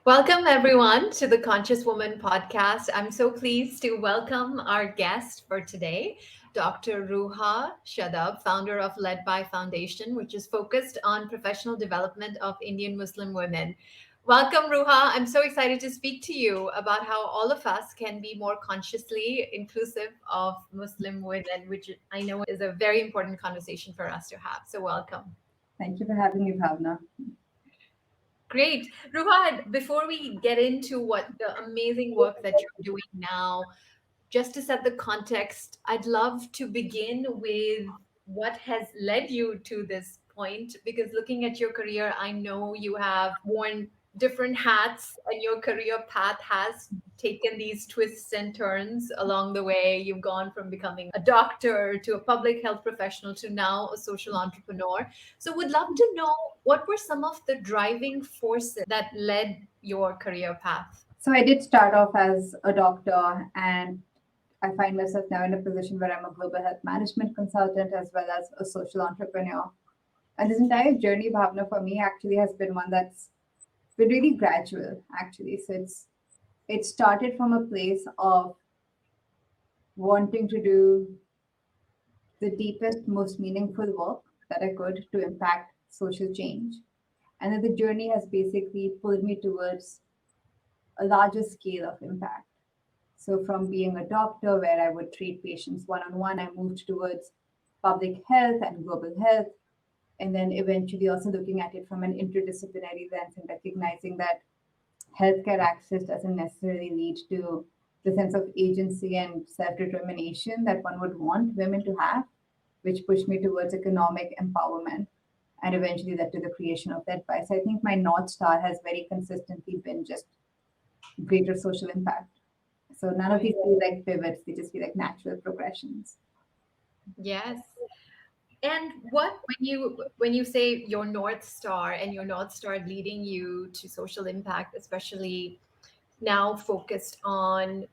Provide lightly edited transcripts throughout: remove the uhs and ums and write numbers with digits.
Welcome, everyone, to the Conscious Woman podcast. I'm so pleased to welcome our guest for today, Dr. Ruha Shadab, founder of Led by Foundation, which is focused on professional development of Indian Muslim women. Welcome, Ruha. I'm so excited to speak to you about how all of us can be more consciously inclusive of Muslim women, which I know is a very important conversation for us to have. So, welcome. Thank you for having me, Bhavna. Great. Ruha, before we get into what the amazing work that you're doing now, just to set the context, I'd love to begin with what has led you to this point. Because looking at your career, I know you have worn different hats, and your career path has taken these twists and turns along the way. You've gone from becoming a doctor to a public health professional to now a social entrepreneur. So, would love to know what were some of the driving forces that led your career path? So, I did start off as a doctor, and I find myself now in a position where I'm a global health management consultant as well as a social entrepreneur. And this entire journey, Bhavna, for me actually has been one that's been really gradual, actually. It started from a place of wanting to do the deepest, most meaningful work that I could to impact social change. And then the journey has basically pulled me towards a larger scale of impact. So, from being a doctor where I would treat patients one on one, I moved towards public health and global health. And then eventually also looking at it from an interdisciplinary lens and recognizing that healthcare access doesn't necessarily lead to the sense of agency and self determination that one would want women to have, which pushed me towards economic empowerment and eventually led to the creation of that. So I think my North Star has very consistently been just greater social impact. So none of Right. these feel like pivots, they just feel like natural progressions. Yes. And what when you say your North Star and your North Star leading you to social impact, especially now focused on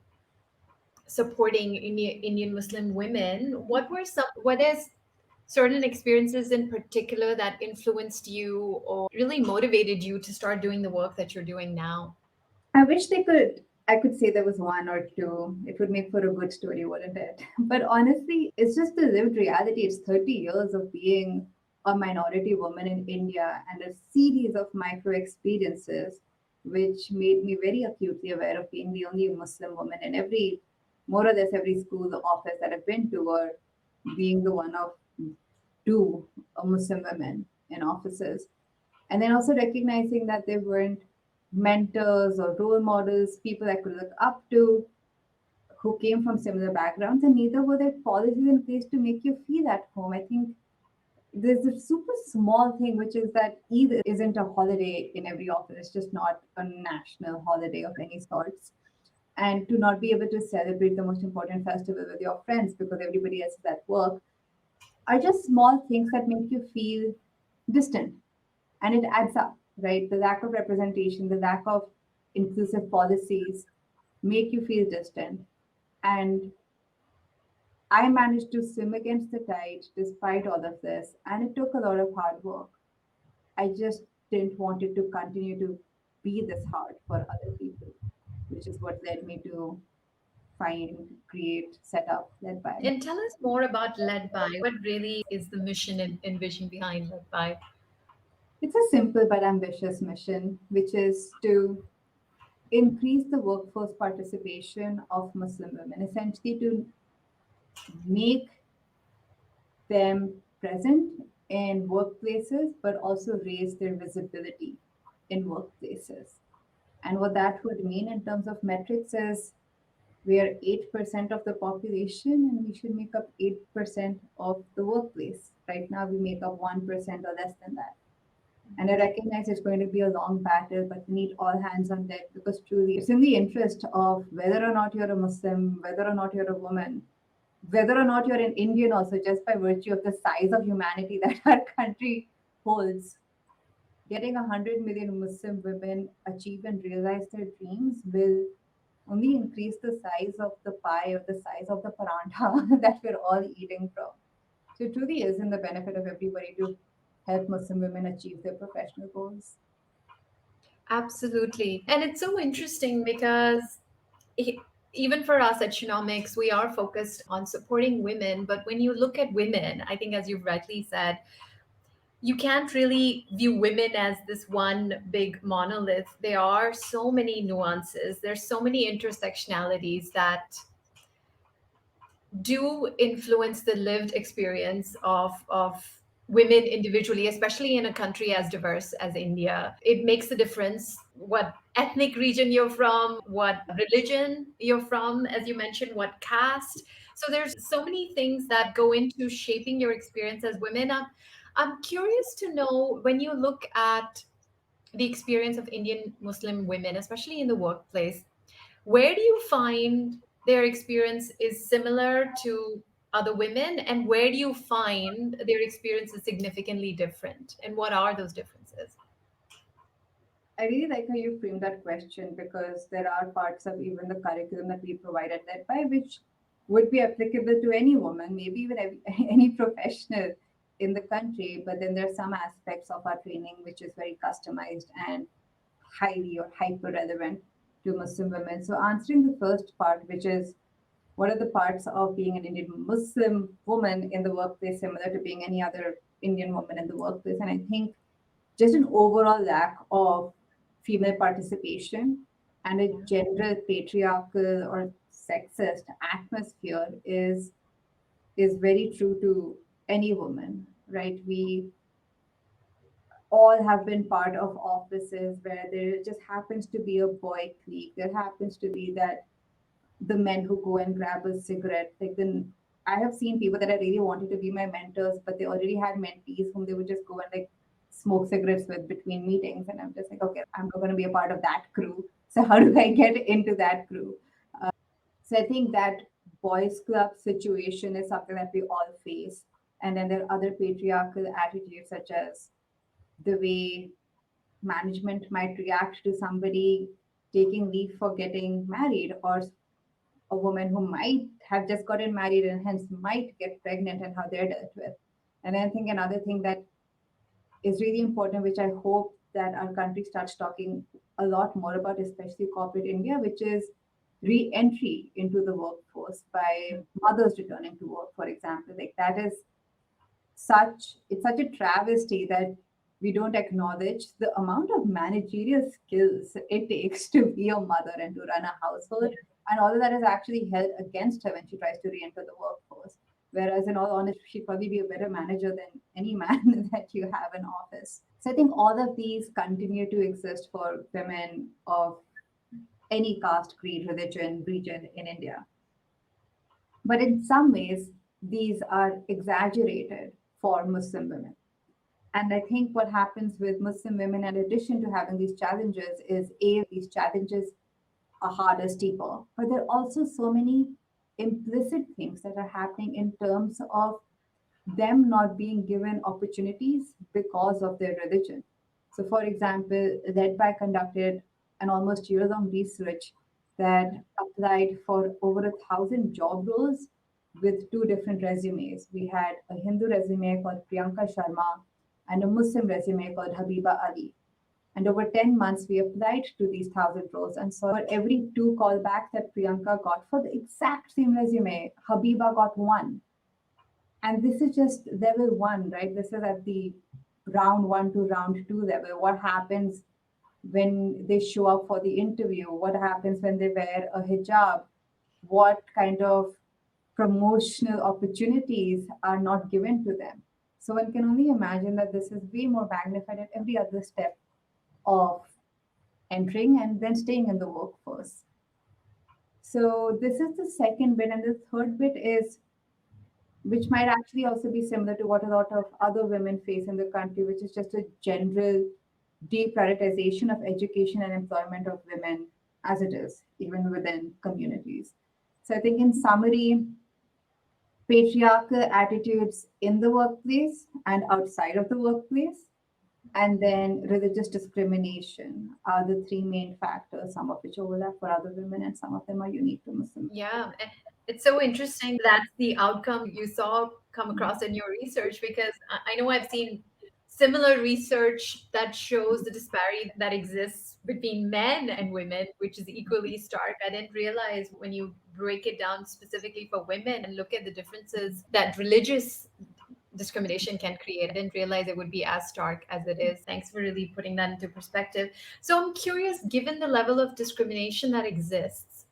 supporting Indian Muslim women, what is certain experiences in particular that influenced you or really motivated you to start doing the work that you're doing now? I wish I could say there was one or two. It would make for a good story, wouldn't it? But honestly, it's just the lived reality. It's 30 years of being a minority woman in India and a series of micro experiences which made me very acutely aware of being the only Muslim woman in more or less every school office that I've been to, or being the one of two Muslim women in offices. And then also recognizing that they weren't mentors or role models, people I could look up to who came from similar backgrounds, and neither were there policies in place to make you feel at home. I think there's a super small thing, which is that Eid isn't a holiday in every office, it's just not a national holiday of any sorts. And to not be able to celebrate the most important festival with your friends because everybody else is at work are just small things that make you feel distant, and it adds up, right? The lack of representation, the lack of inclusive policies make you feel distant. And I managed to swim against the tide despite all of this, and it took a lot of hard work. I just didn't want it to continue to be this hard for other people, which is what led me to find, create, set up, led by. And tell us more about Led By. What really is the mission and vision behind Led By? It's a simple but ambitious mission, which is to increase the workforce participation of Muslim women, essentially to make them present in workplaces, but also raise their visibility in workplaces. And what that would mean in terms of metrics is we are 8% of the population and we should make up 8% of the workplace. Right now, we make up 1% or less than that. And I recognize it's going to be a long battle, but we need all hands on deck because truly it's in the interest of whether or not you're a Muslim, whether or not you're a woman, whether or not you're an Indian, also, just by virtue of the size of humanity that our country holds. Getting 100 million Muslim women achieve and realize their dreams will only increase the size of the pie or the size of the parantha that we're all eating from. So it truly is in the benefit of everybody to help Muslim women achieve their professional goals. Absolutely. And it's so interesting because e- even for us at Genomics, we are focused on supporting women. But when you look at women, I think, as you've rightly said, you can't really view women as this one big monolith. There are so many nuances, there's so many intersectionalities that do influence the lived experience of women individually, especially in a country as diverse as India. It makes a difference what ethnic region you're from, what religion you're from, as you mentioned, what caste. So there's so many things that go into shaping your experience as women. I'm curious to know, when you look at the experience of Indian Muslim women, especially in the workplace, where do you find their experience is similar to other women, and where do you find their experience is significantly different? And what are those differences? I really like how you frame that question because there are parts of even the curriculum that we provide at by which would be applicable to any woman, maybe even any professional in the country. But then there are some aspects of our training which is very customized and highly or hyper relevant to Muslim women. So, answering the first part, which is what are the parts of being an Indian Muslim woman in the workplace similar to being any other Indian woman in the workplace? And I think just an overall lack of female participation and a Yeah. general patriarchal or sexist atmosphere is very true to any woman, right? We all have been part of offices where there just happens to be a boy clique. There happens to be that the men who go and grab a cigarette. Like then I have seen people that I really wanted to be my mentors, but they already had mentees whom they would just go and like smoke cigarettes with between meetings. And I'm just like, okay, I'm not going to be a part of that crew. So how do I get into that crew? So I think that boys club situation is something that we all face. And then there are other patriarchal attitudes such as the way management might react to somebody taking leave for getting married, or a woman who might have just gotten married and hence might get pregnant, and how they're dealt with. And I think another thing that is really important, which I hope that our country starts talking a lot more about, especially corporate India, which is re entry into the workforce by mothers returning to work, for example. Like that is it's such a travesty that we don't acknowledge the amount of managerial skills it takes to be a mother and to run a household, and all of that is actually held against her when she tries to re-enter the workforce, whereas in all honesty she'd probably be a better manager than any man that you have in office. So I think all of these continue to exist for women of any caste, creed, religion, region in India. But in some ways, these are exaggerated for Muslim women. And I think what happens with Muslim women, in addition to having these challenges, is these challenges are harder, steeper, but there are also so many implicit things that are happening in terms of them not being given opportunities because of their religion. So, for example, Redby conducted an almost year-long research that applied for over 1,000 job roles with two different resumes. We had a Hindu resume called Priyanka Sharma and a Muslim resume called Habiba Ali. And over 10 months, we applied to these 1,000 roles and saw for every two callbacks that Priyanka got for the exact same resume, Habiba got one. And this is just level one, right? This is at the round one to round two level. What happens when they show up for the interview? What happens when they wear a hijab? What kind of promotional opportunities are not given to them? So one can only imagine that this is way more magnified at every other step of entering and then staying in the workforce. So this is the second bit, and the third bit is which might actually also be similar to what a lot of other women face in the country, which is just a general deprioritization of education and employment of women as it is, even within communities. So I think in summary, patriarchal attitudes in the workplace and outside of the workplace, and then religious discrimination are the three main factors, some of which overlap for other women and some of them are unique to Muslim. Yeah, it's so interesting that's the outcome you saw come across in your research, because I know I've seen similar research that shows the disparity that exists between men and women, which is equally stark. I didn't realize when you break it down specifically for women and look at the differences that religious discrimination can create. I didn't realize it would be as stark as it is. Thanks for really putting that into perspective. So I'm curious, given the level of discrimination that exists,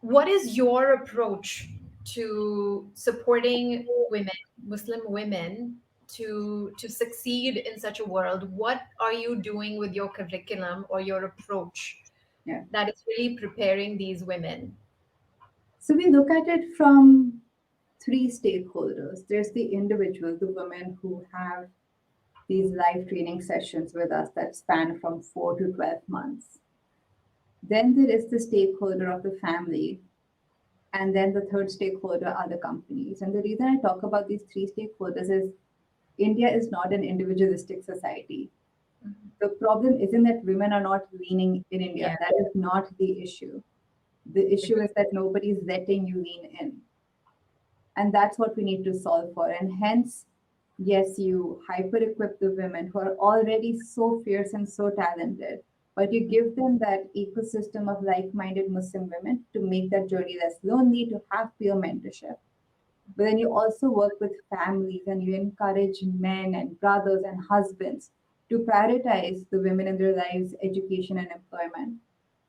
what is your approach to supporting women, Muslim women, to succeed in such a world? What are you doing with your curriculum or your approach Yeah. that is really preparing these women? So we look at it from three stakeholders. There's the individual, the women who have these live training sessions with us that span from 4 to 12 months. Then there is the stakeholder of the family. And then the third stakeholder are the companies. And the reason I talk about these three stakeholders is India is not an individualistic society. Mhm. The problem isn't that women are not leaning in India. Yeah. That is not the issue. The issue is that nobody is letting you lean in. And that's what we need to solve for. And hence, yes, you hyper equip the women who are already so fierce and so talented, but you give them that ecosystem of like minded Muslim women to make that journey less lonely, to have peer mentorship. But then you also work with families and you encourage men and brothers and husbands to prioritize the women in their lives, education and employment.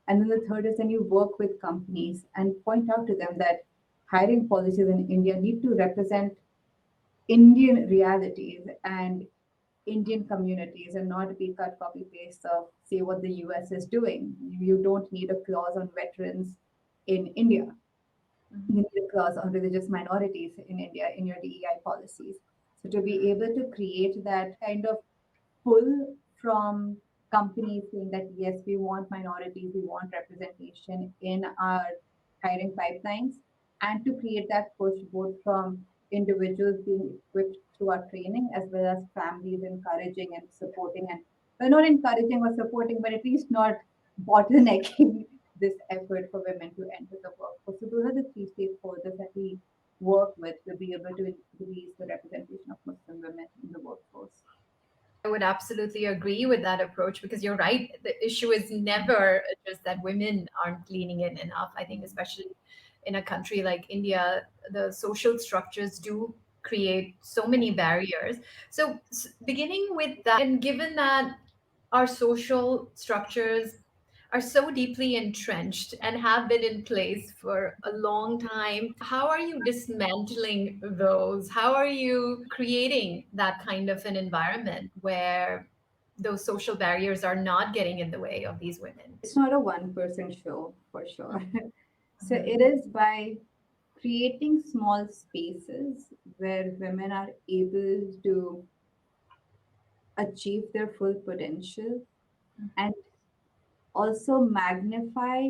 And then the third is then you work with companies and point out to them that hiring policies in India need to represent Indian realities and Indian communities and not be cut copy paste of say what the US is doing. You don't need a clause on veterans in India. You Mhm. need a clause on religious minorities in India in your DEI policies. So to be able to create that kind of pull from companies saying that yes, we want minorities, we want representation in our hiring pipelines, and to create that push both from individuals being equipped through our training as well as families encouraging and supporting and well, not encouraging or supporting, but at least not bottlenecking this effort for women to enter the workforce. So those are the three stakeholders that we work with to be able to increase the representation of Muslim women in the workforce. I would absolutely agree with that approach because you're right. The issue is never just that women aren't leaning in enough. I think, especially in a country like India, the social structures do create so many barriers. So, beginning with that, and given that our social structures are so deeply entrenched and have been in place for a long time, how are you dismantling those? How are you creating that kind of an environment where those social barriers are not getting in the way of these women? It's not a one-person show for sure. So it Mhm. is by creating small spaces where women are able to achieve their full potential and also magnify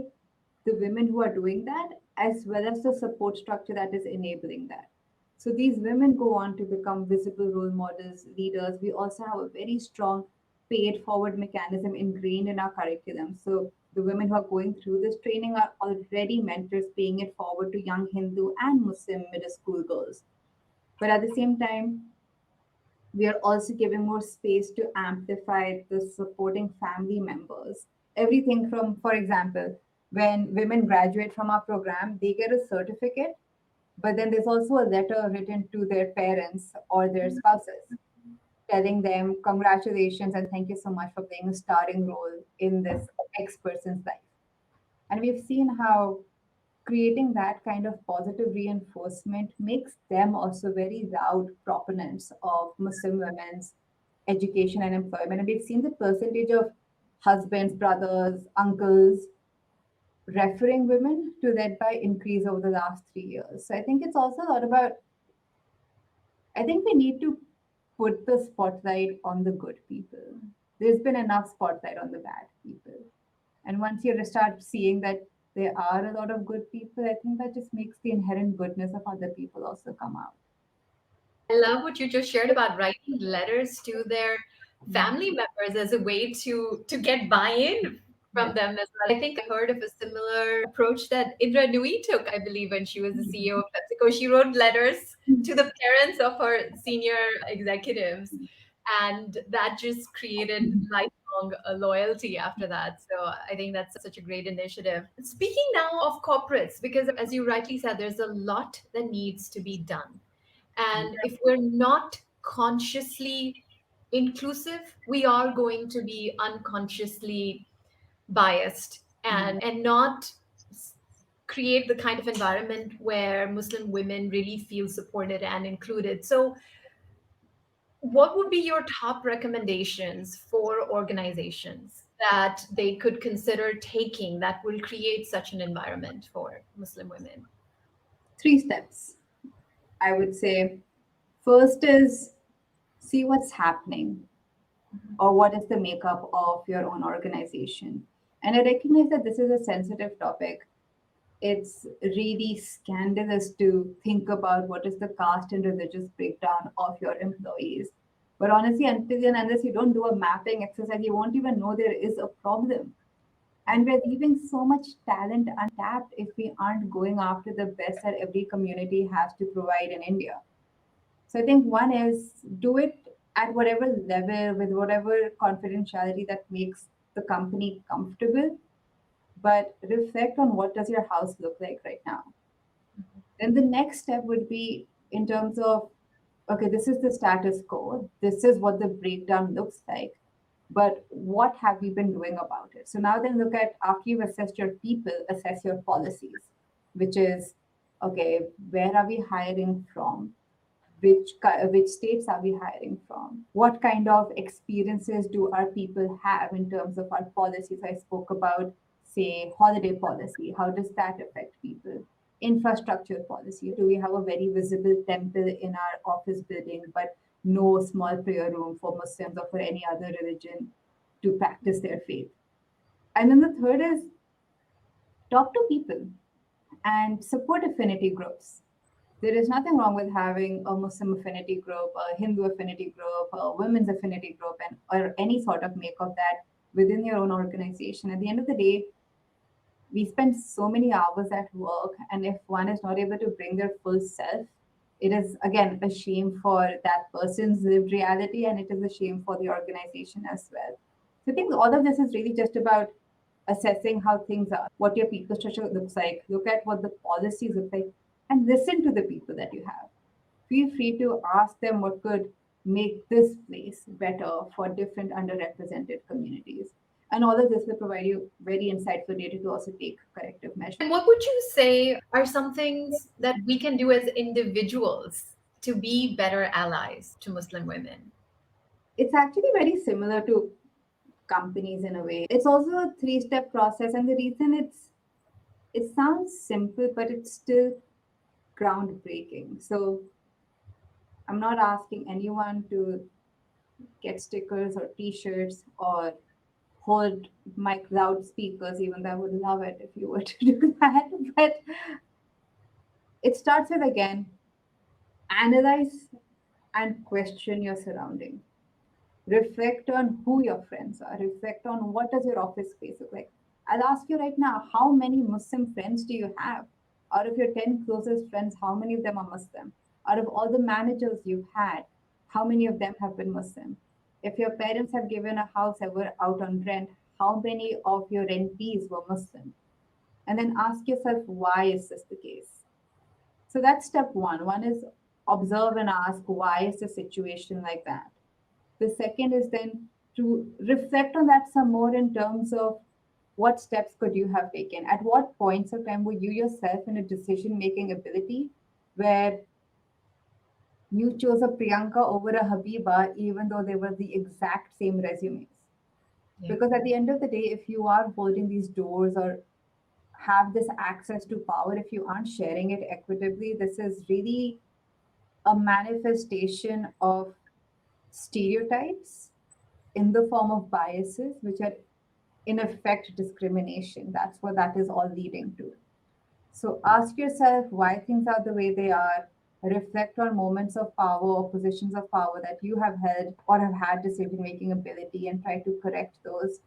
the women who are doing that as well as the support structure that is enabling that. So these women go on to become visible role models, leaders. We also have a very strong paid forward mechanism ingrained in our curriculum. So the women who are going through this training are already mentors paying it forward to young Hindu and Muslim middle school girls. But at the same time, we are also giving more space to amplify the supporting family members. Everything from, for example, when women graduate from our program, they get a certificate, but then there's also a letter written to their parents or their spouses telling them, congratulations and thank you so much for playing a starring role in this X person's life. And we've seen how creating that kind of positive reinforcement makes them also very loud proponents of Muslim women's education and employment. And we've seen the percentage of husbands, brothers, uncles referring women to led by increase over the last 3 years. So I think it's also a lot about, I think we need to put the spotlight on the good people. There's been enough spotlight on the bad people. And once you start seeing that there are a lot of good people, I think that just makes the inherent goodness of other people also come out. I love what you just shared about writing letters to their family members as a way to get buy-in Yeah. from them as well. I think I heard of a similar approach that Indra Nui took, I believe, when she was the CEO of PepsiCo. She wrote letters to the parents of her senior executives. and that just created lifelong loyalty after that. So I think that's such a great initiative. Speaking now of corporates, because as you rightly said, there's a lot that needs to be done. And if we're not consciously inclusive, we are going to be unconsciously biased and not create the kind of environment where Muslim women really feel supported and included. So what would be your top recommendations for organizations that they could consider taking that will create such an environment for Muslim women? Three steps, I would say. First is see what's happening or what is the makeup of your own organization. And I recognize that this is a sensitive topic. It's really scandalous to think about what is the caste and religious breakdown of your employees. But honestly, until and unless you don't do a mapping exercise, you won't even know there is a problem. And we're leaving so much talent untapped if we aren't going after the best that every community has to provide in India. So I think one is do it at whatever level with whatever confidentiality that makes the company comfortable, but reflect on what does your house look like right now. Then the next step would be in terms of okay, this is the status quo, this is what the breakdown looks like, but what have you been doing about it? So now then look at after you've assessed your people, assess your policies, which is okay, where are we hiring from? Which states are we hiring from? What kind of experiences do our people have in terms of our policies? I spoke about, say, holiday policy. How does that affect people? Infrastructure policy. Do we have a very visible temple in our office building, but no small prayer room for Muslims or for any other religion to practice their faith? And then the third is talk to people and support affinity groups. There is nothing wrong with having a Muslim affinity group, a Hindu affinity group, a women's affinity group, and or any sort of make of that within your own organization. At the end of the day, we spend so many hours at work, and if one is not able to bring their full self, it is again a shame for that person's lived reality, and it is a shame for the organization as well. So I think all of this is really just about assessing how things are, what your people structure looks like, look at what the policies look like, and listen to the people that you have. Feel free to ask them what could make this place better for different underrepresented communities. And all of this will provide you very insightful data to also take corrective measures. And what would you say are some things that we can do as individuals to be better allies to Muslim women? It's actually very similar to companies in a way. It's also a three-step process, and the reason it sounds simple, but it's still groundbreaking. So I'm not asking anyone to get stickers or t-shirts or hold mic loudspeakers, even though I would love it if you were to do that. But it starts with again, analyze and question your surrounding. Reflect on who your friends are. Reflect on what does your office space look like. I'll ask you right now, how many Muslim friends do you have? Out of your 10 closest friends, how many of them are Muslim? Out of all the managers you've had, how many of them have been Muslim? If your parents have given a house ever out on rent, how many of your rentees were Muslim? And then ask yourself, why is this the case? So that's step one. One is observe and ask, why is the situation like that? The second is then to reflect on that some more in terms of what steps could you have taken? At what points of time were you yourself in a decision making ability where you chose a Priyanka over a Habiba, even though they were the exact same resumes? Yeah. Because at the end of the day, if you are holding these doors or have this access to power, if you aren't sharing it equitably, this is really a manifestation of stereotypes in the form of biases, which are in effect discrimination. That's what that is all leading to. So ask yourself why things are the way they are. Reflect on moments of power or positions of power that you have held or have had decision making ability and try to correct those.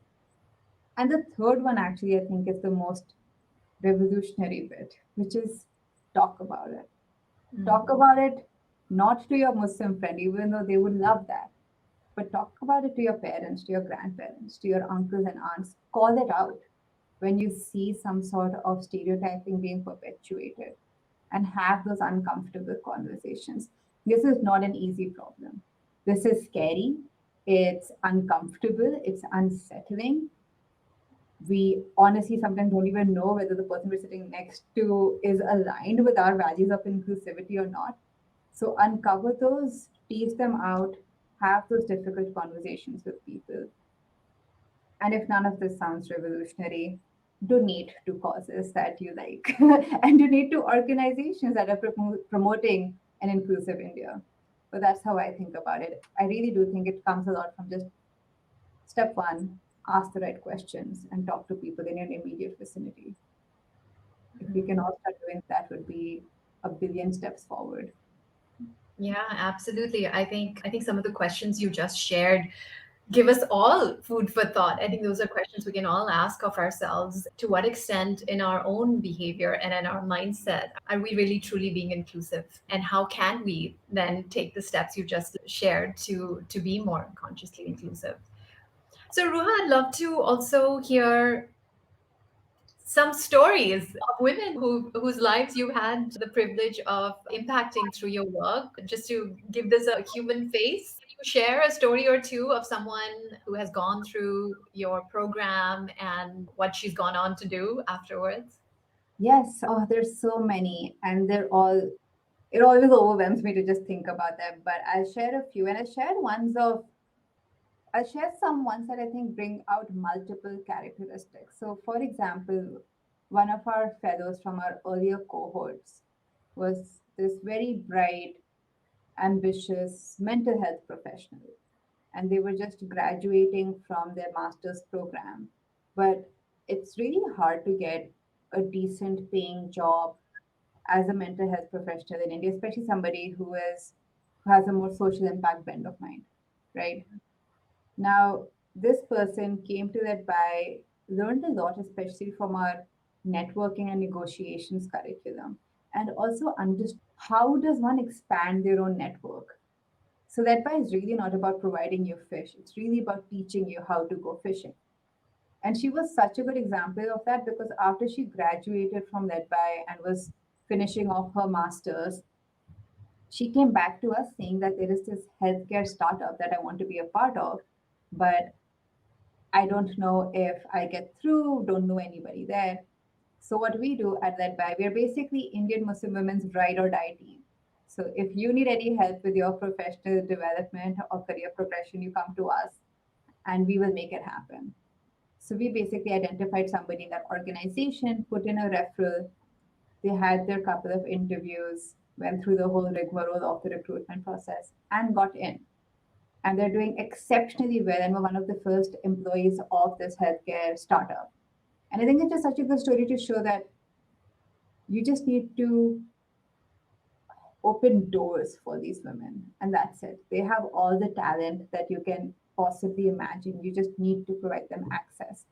And the third one, actually, I think is the most revolutionary bit, which is talk about it. Talk about it not to your Muslim friend, even though they would love that. but talk about it to your parents, to your grandparents, to your uncles and aunts. Call it out when you see some sort of stereotyping being perpetuated, and have those uncomfortable conversations. This is not an easy problem. This is scary. It's uncomfortable. It's unsettling. We honestly sometimes don't even know whether the person we're sitting next to is aligned with our values of inclusivity or not. So uncover those, tease them out, have those difficult conversations with people. And if none of this sounds revolutionary, donate to causes that you like and donate to organizations that are promoting an inclusive India. But that's how I think about it. I really do think it comes a lot from just step one, ask the right questions and talk to people in your immediate vicinity. If we can all start doing that, would be a billion steps forward. Yeah, absolutely. I think some of the questions you just shared give us all food for thought. I think those are questions we can all ask of ourselves. To what extent in our own behavior and in our mindset are we really truly being inclusive? And how can we then take the steps you just shared to be more consciously inclusive? So Ruha, I'd love to also hear some stories of women whose lives you had the privilege of impacting through your work. Just to give this a human face, can you share a story or two of someone who has gone through your program and what she's gone on to do afterwards? Yes, oh, there's so many, and they're all, it always overwhelms me to just think about them. But I'll share a few, and I'll share some ones that I think bring out multiple characteristics. So, for example, one of our fellows from our earlier cohorts was this very bright, ambitious mental health professional, and they were just graduating from their master's program. But it's really hard to get a decent paying job as a mental health professional in India, especially somebody who has a more social impact bent of mind, right? Now, this person came to that by learned a lot, especially from our networking and negotiations curriculum, and also understood how does one expand their own network. So that by is really not about providing you fish; it's really about teaching you how to go fishing. And she was such a good example of that because after she graduated from that by and was finishing off her masters, she came back to us saying that there is this healthcare startup that I want to be a part of, but I don't know if I get through, don't know anybody there. So what we do at that BI, we're basically Indian Muslim women's ride or die team. So if you need any help with your professional development or career progression, you come to us and we will make it happen. So we basically identified somebody in that organization, put in a referral. They had their couple of interviews, went through the whole rigmarole of the recruitment process, and got in. And they're doing exceptionally well and were one of the first employees of this healthcare startup. And I think it's just such a good story to show that you just need to open doors for these women, and that's it. They have all the talent that you can possibly imagine. You just need to provide them access.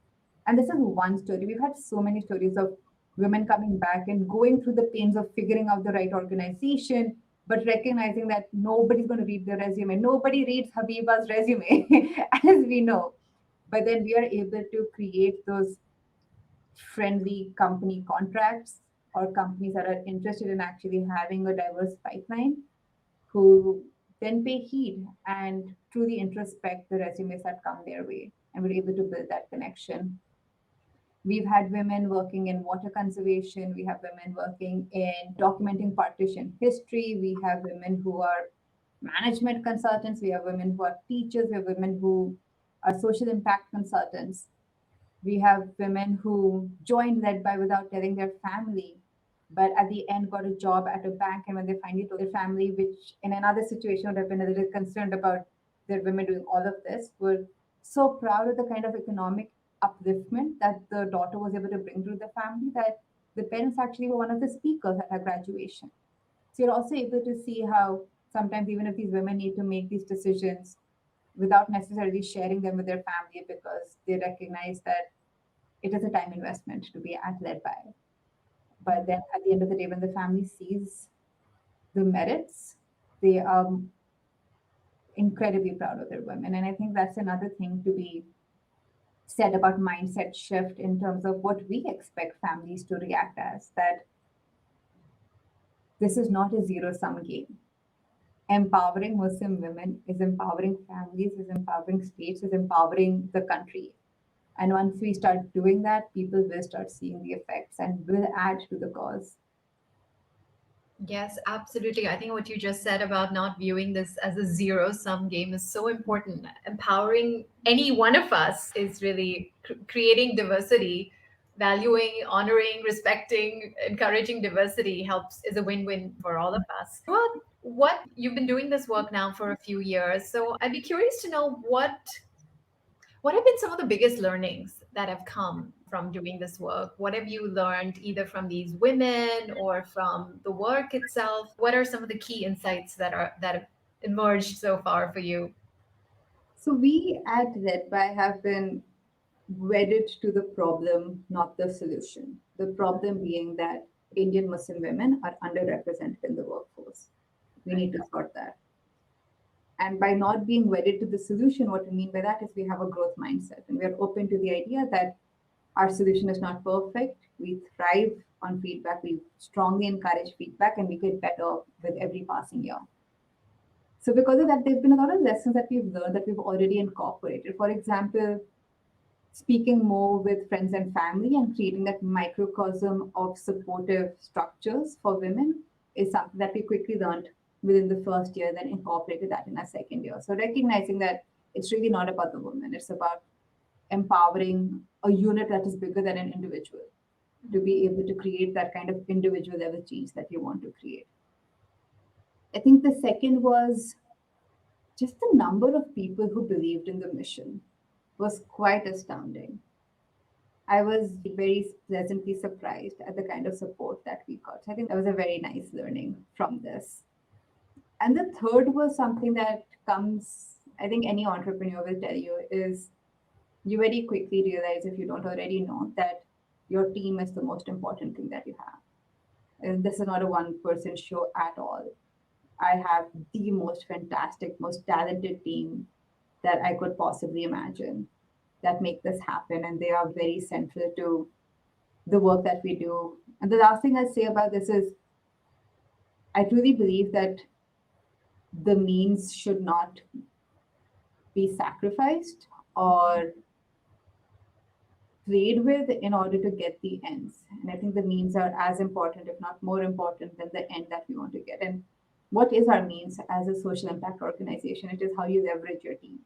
And this is one story. We've had so many stories of women coming back and going through the pains of figuring out the right organization, but recognizing that nobody's going to read their resume. Nobody reads Habiba's resume, as we know. But then we are able to create those friendly company contracts or companies that are interested in actually having a diverse pipeline who then pay heed and truly introspect the resumes that come their way. And we're able to build that connection. We've had women working in water conservation. We have women working in documenting partition history. We have women who are management consultants. We have women who are teachers. We have women who are social impact consultants. We have women who joined led by without telling their family, but at the end got a job at a bank. And when they finally told their family, which in another situation would have been a little concerned about their women doing all of this, were so proud of the kind of economic upliftment that the daughter was able to bring to the family that the parents actually were one of the speakers at her graduation. So you're also able to see how sometimes even if these women need to make these decisions without necessarily sharing them with their family because they recognize that it is a time investment to be at led by. But then at the end of the day, when the family sees the merits, they are incredibly proud of their women. And I think that's another thing to be said about mindset shift in terms of what we expect families to react as, that this is not a zero sum game. Empowering Muslim women is empowering families, is empowering states, is empowering the country. And once we start doing that, people will start seeing the effects and will add to the cause. Yes, absolutely. I think what you just said about not viewing this as a zero sum game is so important. Empowering any one of us is really creating diversity, valuing, honoring, respecting, encouraging diversity helps is a win win for all of us. What you've been doing this work now for a few years. So I'd be curious to know what have been some of the biggest learnings that have come from doing this work? What have you learned either from these women or from the work itself? What are some of the key insights that have emerged so far for you? So we at Led by have been wedded to the problem, not the solution. The problem being that Indian Muslim women are underrepresented in the workforce. We Right. need to sort that. And by not being wedded to the solution, what we mean by that is we have a growth mindset and we are open to the idea that our solution is not perfect. We thrive on feedback. We strongly encourage feedback and we get better with every passing year. So, because of that, there have been a lot of lessons that we've learned that we've already incorporated. For example, speaking more with friends and family and creating that microcosm of supportive structures for women is something that we quickly learned within the first year, then incorporated that in our second year. So recognizing that it's really not about the woman, it's about empowering a unit that is bigger than an individual to be able to create that kind of individual level change that you want to create. I think the second was just the number of people who believed in the mission was quite astounding. I was very pleasantly surprised at the kind of support that we got. I think that was a very nice learning from this. And the third was something that comes, I think any entrepreneur will tell you, is you very quickly realize, if you don't already know, that your team is the most important thing that you have. And this is not a one person show at all. I have the most fantastic, most talented team that I could possibly imagine that make this happen. And they are very central to the work that we do. And the last thing I'll say about this is I truly believe that the means should not be sacrificed or played with in order to get the ends. And I think the means are as important, if not more important, than the end that we want to get. And what is our means as a social impact organization? It is how you leverage your team.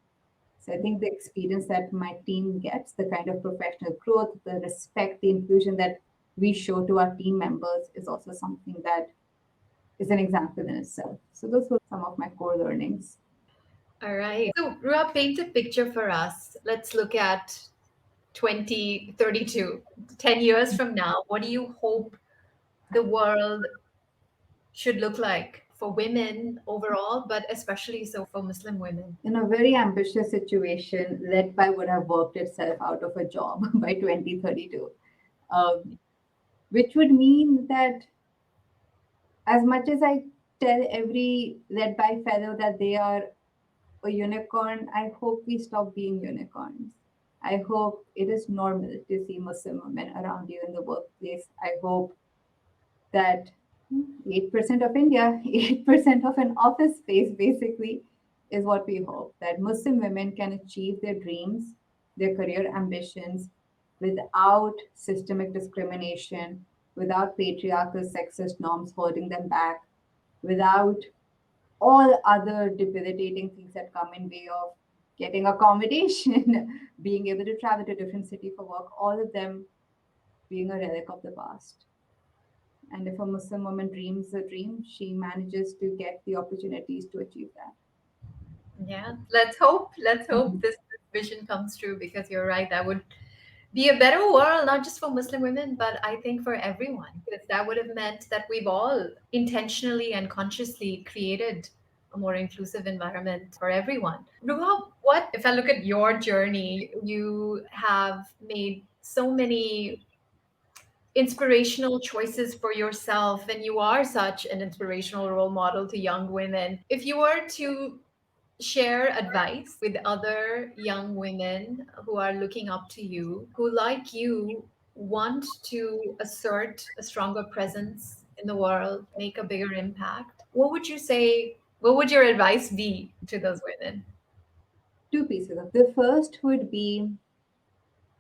So I think the experience that my team gets, the kind of professional growth, the respect, the inclusion that we show to our team members is also something that is an example in itself. So those were some of my core learnings. All right. So, Ruha, paint a picture for us. Let's look at 2032, 10 years from now. What do you hope the world should look like for women overall, but especially so for Muslim women? In a very ambitious situation, led by would have worked itself out of a job by 2032, um, which would mean that as much as I tell every led by fellow that they are a unicorn, I hope we stop being unicorns. I hope it is normal to see Muslim women around you in the workplace. I hope that 8% of India, 8% of an office space basically is what we hope, that Muslim women can achieve their dreams, their career ambitions without systemic discrimination, without patriarchal sexist norms holding them back, without all other debilitating things that come in way of getting accommodation, being able to travel to a different city for work, all of them being a relic of the past. And if a Muslim woman dreams a dream, she manages to get the opportunities to achieve that. Yeah, let's hope. Let's hope this vision comes true because you're right. That would be a better world, not just for Muslim women, but I think for everyone, because that would have meant that we've all intentionally and consciously created a more inclusive environment for everyone. Ruha, what if I look at your journey? You have made so many inspirational choices for yourself, and you are such an inspirational role model to young women. If you were to share advice with other young women who are looking up to you, who, like you, want to assert a stronger presence in the world, make a bigger impact, what would you say? What would your advice be to those women? Two pieces of the first would be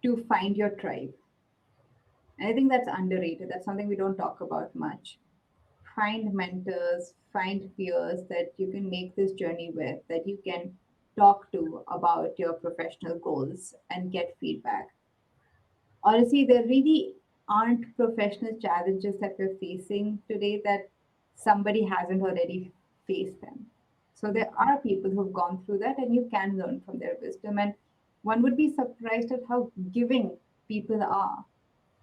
to find your tribe. And I think that's underrated. That's something we don't talk about much. Find mentors, find peers that you can make this journey with, that you can talk to about your professional goals and get feedback. Honestly, there really aren't professional challenges that we're facing today that somebody hasn't already faced them. So there are people who've gone through that, and you can learn from their wisdom. And one would be surprised at how giving people are.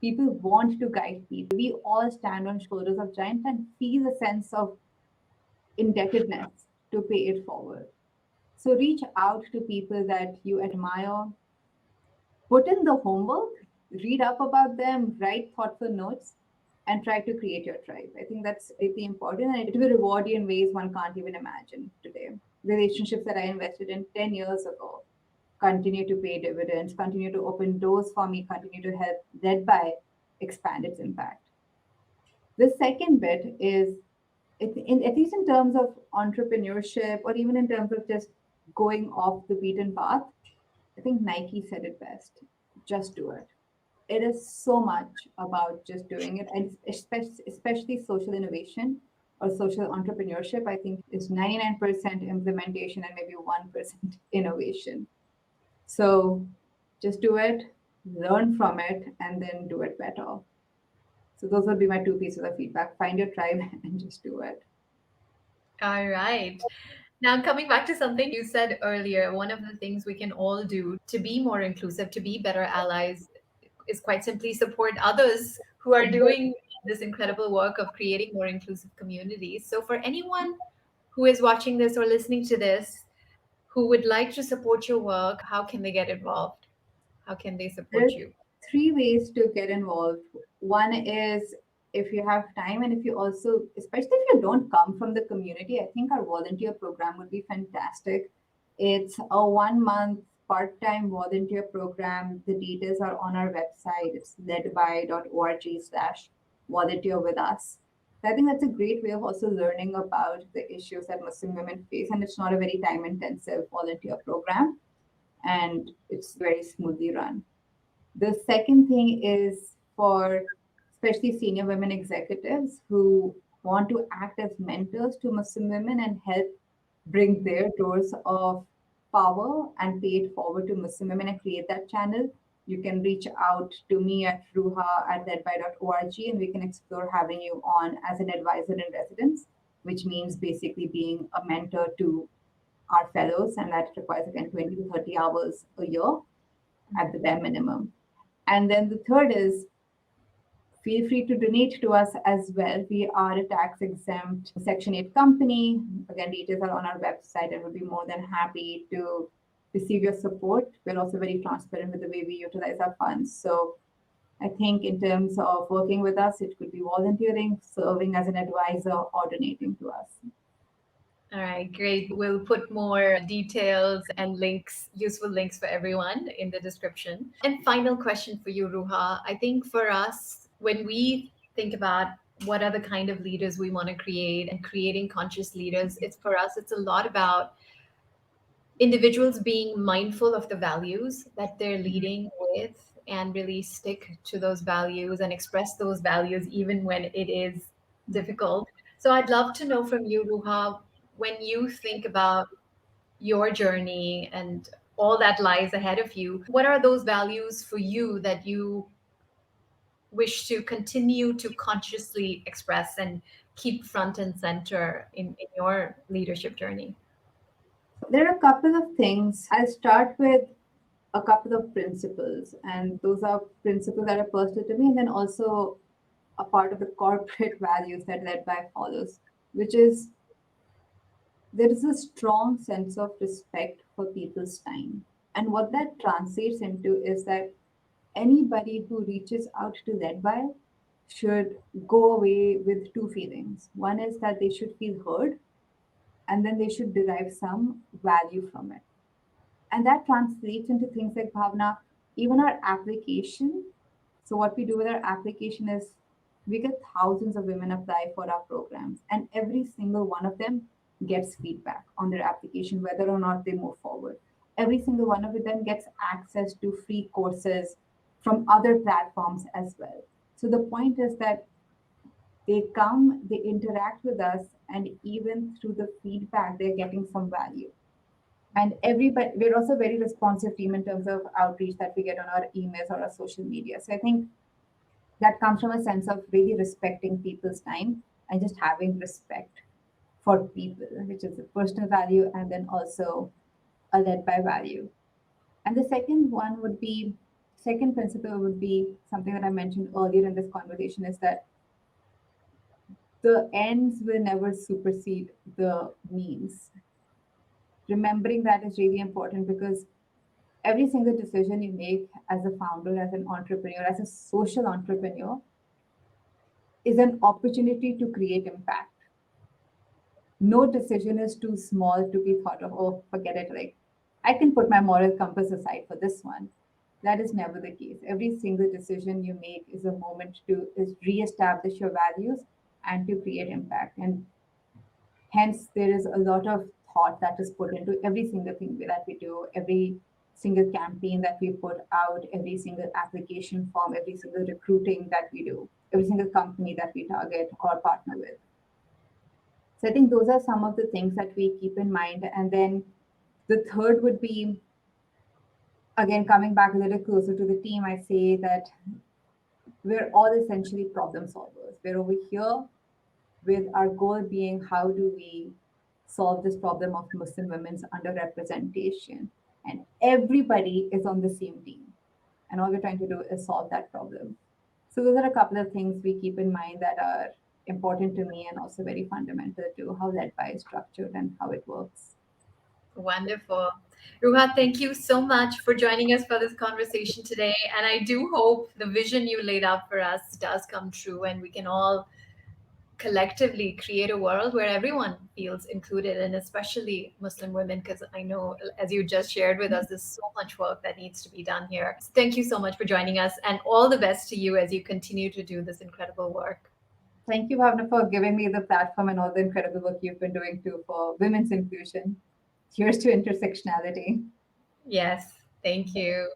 People want to guide people. We all stand on shoulders of giants and feel a sense of indebtedness to pay it forward. So reach out to people that you admire, put in the homework, read up about them, write thoughtful notes, and try to create your tribe. I think that's really important, and it will reward you in ways one can't even imagine today. Relationships that I invested in 10 years ago continue to pay dividends, continue to open doors for me, continue to help led by expand its impact. The second bit is, at least in terms of entrepreneurship or even in terms of just going off the beaten path, I think Nike said it best: just do it. It is so much about just doing it, and especially social innovation or social entrepreneurship. I think is 99% implementation and maybe 1% innovation. So just do it, learn from it, and then do it better. So those would be my two pieces of feedback: find your tribe and just do it. All right. Now, coming back to something you said earlier, one of the things we can all do to be more inclusive, to be better allies, is quite simply support others who are doing this incredible work of creating more inclusive communities. So, for anyone who is watching this or listening to this who would like to support your work, how can they get involved? How can they There support are you? three ways to get involved. One is, if you have time, and if you also, especially if you don't come from the community, I think our volunteer program would be fantastic. It's a 1 month part-time volunteer program. The details are on our website. It's ledby.org/volunteer with us. So I think that's a great way of also learning about the issues that Muslim women face, and it's not a very time-intensive volunteer program, and it's very smoothly run. The second thing is for especially senior women executives who want to act as mentors to Muslim women and help bring their doors of power and pay it forward to Muslim women and create that channel. You can reach out to me at Ruha at ledby.org, and we can explore having you on as an advisor in residence, which means basically being a mentor to our fellows, and that requires again 20 to 30 hours a year at the bare minimum. And then the third is, feel free to donate to us as well. We are a tax exempt Section 8 company. Again, details are on our website, and we'll be more than happy to receive your support. We're also very transparent with the way we utilize our funds. So I think in terms of working with us, it could be volunteering, serving as an advisor, or donating to us. All right, great. We'll put more details and links, useful links for everyone in the description. And final question for you, Ruha. I think for us, when we think about what are the kind of leaders we want to create and creating conscious leaders, it's for us, it's a lot about individuals being mindful of the values that they're leading with and really stick to those values and express those values even when it is difficult. So I'd love to know from you, Ruha, when you think about your journey and all that lies ahead of you, what are those values for you that you wish to continue to consciously express and keep front and center in your leadership journey? There are a couple of things. I'll start with a couple of principles, and those are principles that are personal to me, and then also a part of the corporate values that led by follows, which is there is a strong sense of respect for people's time. And what that translates into is that anybody who reaches out to led by should go away with two feelings. One is that they should feel heard, and then they should derive some value from it. And that translates into things like Bhavna, even our application. So, what we do with our application is we get thousands of women apply for our programs, and every single one of them gets feedback on their application, whether or not they move forward. Every single one of them gets access to free courses from other platforms as well. So, the point is that they come, they interact with us, and even through the feedback, they're getting some value. And everybody, we're also a very responsive team in terms of outreach that we get on our emails or our social media. So I think that comes from a sense of really respecting people's time and just having respect for people, which is a personal value and then also a led by value. And the second one would be, second principle would be something that I mentioned earlier in this conversation, is that the ends will never supersede the means. Remembering that is really important, because every single decision you make as a founder, as an entrepreneur, as a social entrepreneur, is an opportunity to create impact. No decision is too small to be thought of, oh, forget it, like I can put my moral compass aside for this one. That is never the case. Every single decision you make is a moment to is reestablish your values and to create impact. And hence, there is a lot of thought that is put into every single thing that we do, every single campaign that we put out, every single application form, every single recruiting that we do, every single company that we target or partner with. So I think those are some of the things that we keep in mind. And then the third would be, again, coming back a little closer to the team, I say that we're all essentially problem solvers. We're over here with our goal being how do we solve this problem of Muslim women's underrepresentation. And everybody is on the same team. And all we're trying to do is solve that problem. So those are a couple of things we keep in mind that are important to me and also very fundamental to how Led By is structured and how it works. Wonderful. Ruha, thank you so much for joining us for this conversation today. And I do hope the vision you laid out for us does come true and we can all collectively create a world where everyone feels included, and especially Muslim women, because I know, as you just shared with us, there's so much work that needs to be done here. So thank you so much for joining us, and all the best to you as you continue to do this incredible work. Thank you, Bhavna, for giving me the platform and all the incredible work you've been doing too for women's inclusion. Here's to intersectionality. Yes, thank you.